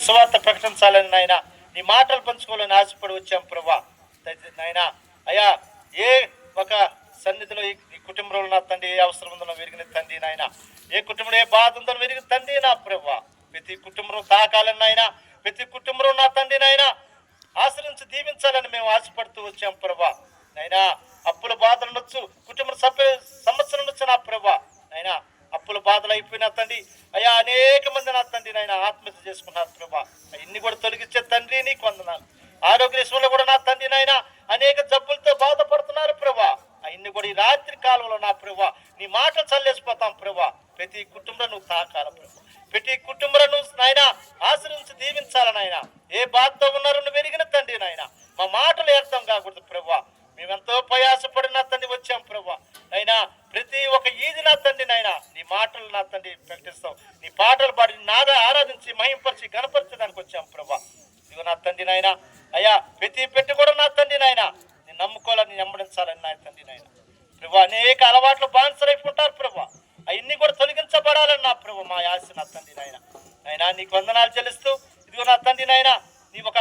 సువార్త ప్రకటించాలని నాయన, నీ మాటలు పంచుకోవాలని ఆశపడి వచ్చాం ప్రభా. నాయన అయ్యా, ఏ ఒక సన్నిధిలో ఈ కుటుంబంలో నా తండ్రి ఏ అవసరం ఉందో విరిగిన తండ్రి నాయన, ఏ కుటుంబంలో ఏ బాధ ఉందో విరిగిన తండ్రి నా ప్రభా, ప్రతి కుటుంబం తాకాలని నాయన, ప్రతి కుటుంబంలో నా తండ్రి నాయన ఆశ్రయించి దీవించాలని మేము ఆశపడుతూ వచ్చాం ప్రభా. నైనా అప్పుల బాధలు ఉండొచ్చు, కుటుంబ సమస్యలు ఉండొచ్చు నా ప్రభా. నైనా అప్పుల బాధలు అయిపోయినా తండ్రి అయ్యా, అనేక మంది నా తండ్రి నాయన ఆత్మహత్య చేసుకున్నారు ప్రభా. ఇన్ని కూడా తొలగించే తండ్రి నీకు వందనాలు. ఆరోగ్య విషయంలో కూడా నా తండ్రి నాయన అనేక జబ్బులతో బాధపడుతున్నారు ప్రభా. ఇన్ని కూడా ఈ రాత్రి కాలంలో నా ప్రభా నీ మాటలు చల్లేసిపోతాం ప్రభా. ప్రతి కుటుంబంలో నువ్వు తాకాల ప్రభా, ప్రతి కుటుంబంలో నాయన ఆశ్రయించి దీవించాలనాయన. ఏ బాధతో ఉన్నారో నువ్వు వెరిగిన తండ్రి నాయన, మా మాటలు అర్థం కాకూడదు ప్రభా. మేమెంతో ప్రయాసపడి నా తండ్రి వచ్చాం ప్రభా. అయినా ప్రతి ఒక్క ఈది నా తండ్రి నాయన నీ మాటలు నా తండ్రి ప్రకటిస్తాం, నీ పాటలు పాడి నాద ఆరాధించి మహింపరిచి గణపరచడానికి వచ్చాం ప్రభా. ఇదిగో నా తండ్రి నాయన అయ్యా, ప్రతి పెట్టి కూడా నా తండ్రి నాయన నీ నమ్ముకోవాలని వెంబడించాలని నా తండ్రి నాయన ప్రభా. అనేక అలవాట్లు బానిసరైపోతారు ప్రభా, అవన్నీ కూడా తొలగించబడాలని నా ప్రభు మా ఆశ నా తండ్రి నాయన. అయినా నీకు వందనాలు చెల్లిస్తూ ఇదిగో నా తండ్రి నాయన నీ ఒక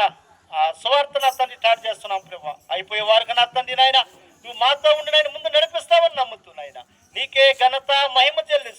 సువార్త నా తండ్రి స్టార్ట్ చేస్తున్నాం ప్రభా. అయిపోయే వారికి నా తండ్రి నాయన నువ్వు మాతో ఉండి నాయన ముందు నడిపిస్తావని నమ్ముతూ నాయన నీకే ఘనత మహిమ చెల్లిస్తూ